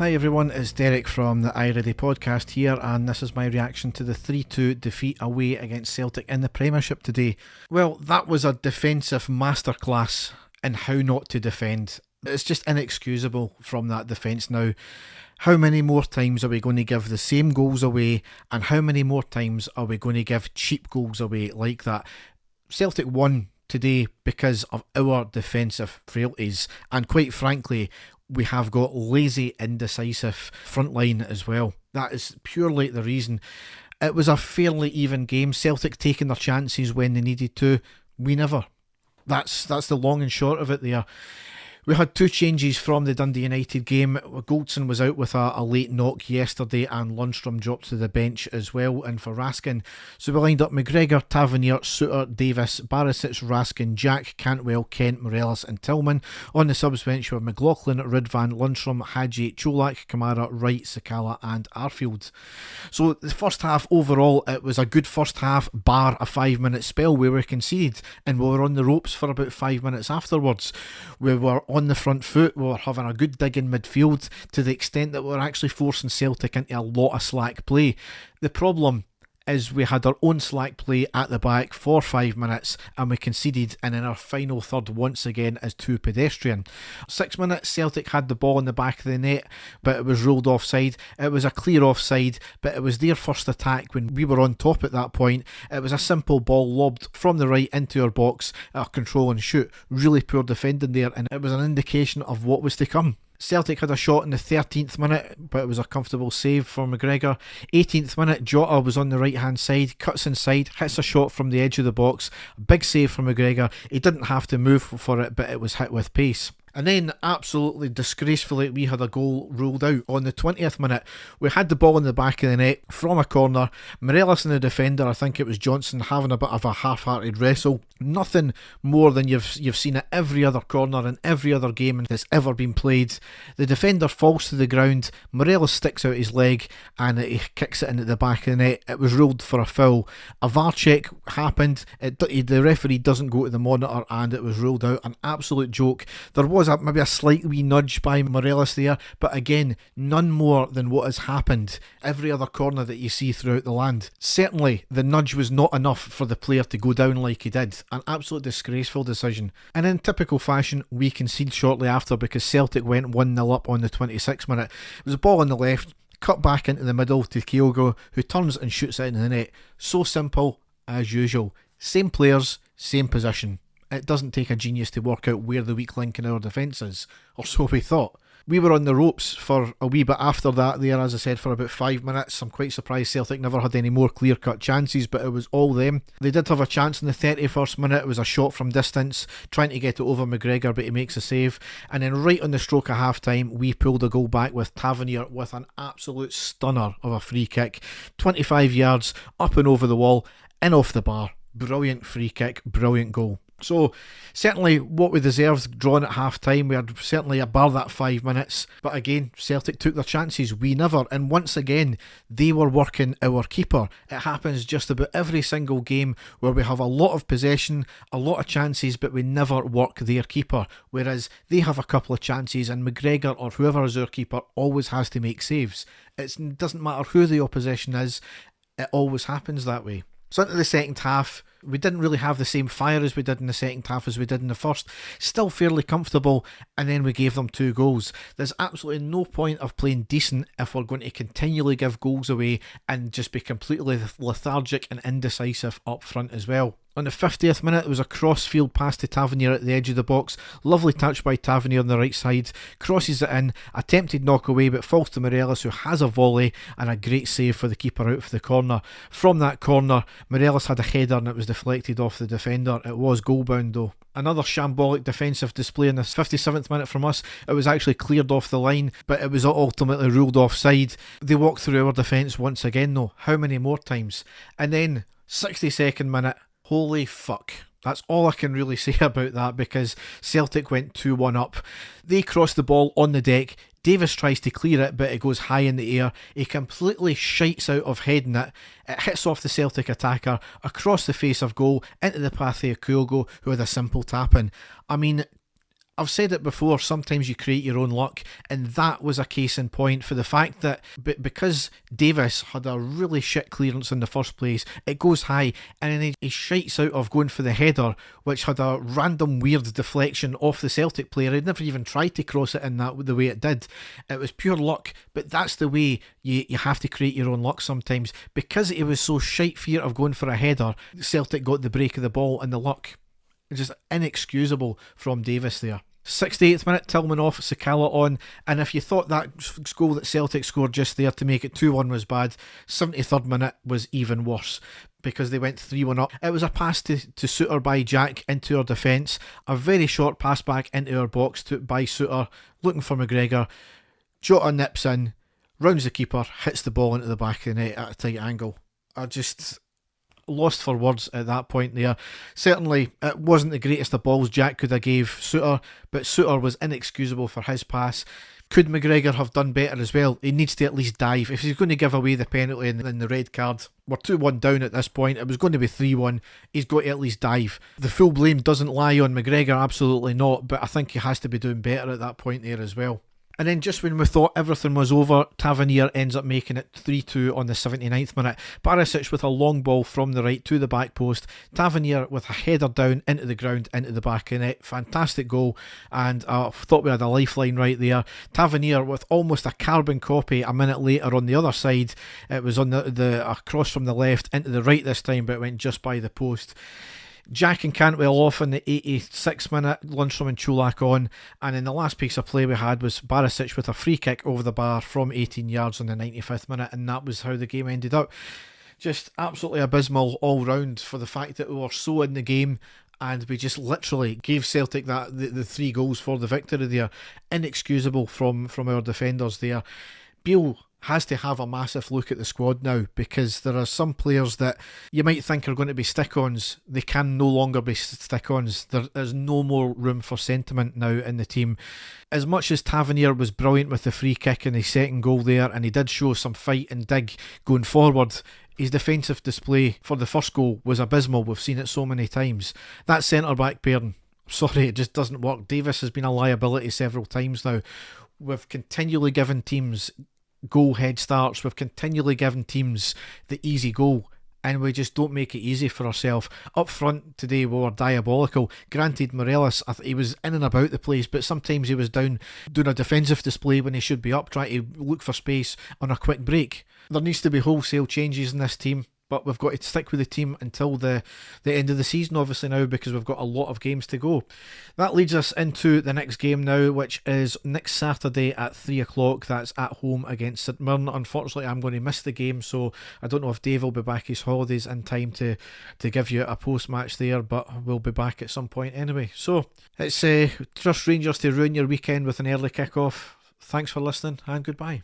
Hi everyone, it's Derek from the iReady podcast here, and this is my reaction to the 3-2 defeat away against Celtic in the Premiership today. Well, that was a defensive masterclass in how not to defend. It's just inexcusable from that defence now. How many more times are we going to give the same goals away, and how many more times are we going to give cheap goals away like that? Celtic won today because of our defensive frailties, and quite frankly, we have got lazy, indecisive front line as well. That is purely the reason. It was a fairly even game. Celtic taking their chances when they needed to. We never. That's the long and short of it there. We had two changes from the Dundee United game. Goldson was out with a late knock yesterday, and Lundstrom dropped to the bench as well, and for Raskin. So we lined up McGregor, Tavernier, Suter, Davis, Barisic, Raskin, Jack, Cantwell, Kent, Morelos and Tillman. On the subs bench were McLaughlin, Ridvan, Lundstrom, Hadji, Cholak, Kamara, Wright, Sakala and Arfield. So the first half overall, it was a good first half, bar a 5-minute spell where we conceded, and we were on the ropes for about 5 minutes afterwards. We were on the front foot, we were having a good dig in midfield to the extent that we were actually forcing Celtic into a lot of slack play. The problem is we had our own slack play at the back for 5 minutes, and we conceded, and in our final third once again is too pedestrian. 6 minutes, Celtic had the ball in the back of the net, but it was ruled offside. It was a clear offside, but it was their first attack when we were on top at that point. It was a simple ball lobbed from the right into our box, our control and shoot. Really poor defending there, and it was an indication of what was to come. Celtic had a shot in the 13th minute, but it was a comfortable save for McGregor. 18th minute, Jota was on the right hand side, cuts inside, hits a shot from the edge of the box. Big save from McGregor. He didn't have to move for it, but it was hit with pace. And then, absolutely disgracefully, we had a goal ruled out on the 20th minute. We had the ball in the back of the net from a corner. Morelos and the defender, I think it was Johnson, having a bit of a half-hearted wrestle. Nothing more than you've seen at every other corner in every other game that's ever been played. The defender falls to the ground. Morelos sticks out his leg and he kicks it into the back of the net. It was ruled for a foul. A VAR check happened. The referee doesn't go to the monitor, and it was ruled out. An absolute joke. There was maybe a slight wee nudge by Morelos there, but again, none more than what has happened every other corner that you see throughout the land. Certainly the nudge was not enough for the player to go down like he did. An absolute disgraceful decision. And in typical fashion, we conceded shortly after because Celtic went 1-0 up on the 26th minute. It was a ball on the left, cut back into the middle to Kyogo, who turns and shoots it into the net. So simple as usual. Same players, same position. It doesn't take a genius to work out where the weak link in our defence is, or so we thought. We were on the ropes for a wee bit after that there, as I said, for about 5 minutes. I'm quite surprised Celtic never had any more clear-cut chances, but it was all them. They did have a chance in the 31st minute. It was a shot from distance, trying to get it over McGregor, but he makes a save. And then right on the stroke of half-time, we pulled a goal back with Tavernier with an absolute stunner of a free kick. 25 yards, up and over the wall, in off the bar. Brilliant free kick, brilliant goal. So, certainly what we deserved drawn at half time. We had certainly a bar that 5 minutes. But again, Celtic took their chances. We never. And once again, they were working our keeper. It happens just about every single game where we have a lot of possession, a lot of chances, but we never work their keeper. Whereas they have a couple of chances and McGregor or whoever is their keeper always has to make saves. It doesn't matter who the opposition is. It always happens that way. So into the second half, we didn't really have the same fire as we did in the second half as we did in the first. Still fairly comfortable, and then we gave them 2 goals. There's absolutely no point of playing decent if we're going to continually give goals away and just be completely lethargic and indecisive up front as well. On the 50th minute, there was a cross-field pass to Tavernier at the edge of the box. Lovely touch by Tavernier on the right side. Crosses it in. Attempted knock away, but falls to Morelos, who has a volley, and a great save for the keeper out for the corner. From that corner, Morelos had a header and it was deflected off the defender. It was goal-bound though. Another shambolic defensive display in the 57th minute from us. It was actually cleared off the line, but it was ultimately ruled offside. They walked through our defence once again though. How many more times? And then, 62nd minute. Holy fuck. That's all I can really say about that, because Celtic went 2-1 up. They crossed the ball on the deck. Davis tries to clear it, but it goes high in the air. He completely shites out of heading it. It hits off the Celtic attacker, across the face of goal, into the path of Kyogo, who had a simple tap in. I mean, I've said it before, sometimes you create your own luck, and that was a case in point for the fact that because Davis had a really shit clearance in the first place, it goes high, and then he shites out of going for the header, which had a random weird deflection off the Celtic player. He'd never even tried to cross it in that the way it did. It was pure luck, but that's the way you have to create your own luck sometimes. Because he was so shite fear of going for a header, Celtic got the break of the ball, and the luck just inexcusable from Davis there. 68th minute, Tillman off, Sakala on, and if you thought that goal that Celtic scored just there to make it 2-1 was bad, 73rd minute was even worse because they went 3-1 up. It was a pass to Suter by Jack into our defence, a very short pass back into our box by Suter, looking for McGregor. Jota nips in, rounds the keeper, hits the ball into the back of the net at a tight angle. I just lost for words at that point there. Certainly it wasn't the greatest of balls Jack could have gave Suter, but Suter was inexcusable for his pass. Could McGregor have done better as well? He needs to at least dive. If he's going to give away the penalty and then the red card, we're 2-1 down at this point. It was going to be 3-1. He's got to at least dive. The full blame doesn't lie on McGregor, absolutely not, but I think he has to be doing better at that point there as well. And then just when we thought everything was over, Tavernier ends up making it 3-2 on the 79th minute. Barisic with a long ball from the right to the back post. Tavernier with a header down into the ground, into the back of net. Fantastic goal, and I thought we had a lifeline right there. Tavernier with almost a carbon copy a minute later on the other side. It was on the cross from the left into the right this time, but it went just by the post. Jack and Cantwell off in the 86th minute, Lundstrom and Chulak on, and then the last piece of play we had was Barisic with a free kick over the bar from 18 yards on the 95th minute, and that was how the game ended up. Just absolutely abysmal all round for the fact that we were so in the game and we just literally gave Celtic the 3 goals for the victory there. Inexcusable from our defenders there. Beale has to have a massive look at the squad now, because there are some players that you might think are going to be stick-ons. They can no longer be stick-ons. There's no more room for sentiment now in the team. As much as Tavernier was brilliant with the free kick and his second goal there, and he did show some fight and dig going forward, his defensive display for the first goal was abysmal. We've seen it so many times. That centre-back pairing, sorry, it just doesn't work. Davis has been a liability several times now. We've continually given teams goal head starts, we've continually given teams the easy goal, and we just don't make it easy for ourselves. Up front today we were diabolical. Granted, Morelos, he was in and about the place, but sometimes he was down doing a defensive display when he should be up trying to look for space on a quick break. There needs to be wholesale changes in this team, but we've got to stick with the team until the end of the season, obviously, now, because we've got a lot of games to go. That leads us into the next game now, which is next Saturday at 3 o'clock. That's at home against St Mirren. Unfortunately, I'm going to miss the game, so I don't know if Dave will be back his holidays in time to give you a post-match there, but we'll be back at some point anyway. So, it's trust Rangers to ruin your weekend with an early kick-off. Thanks for listening, and goodbye.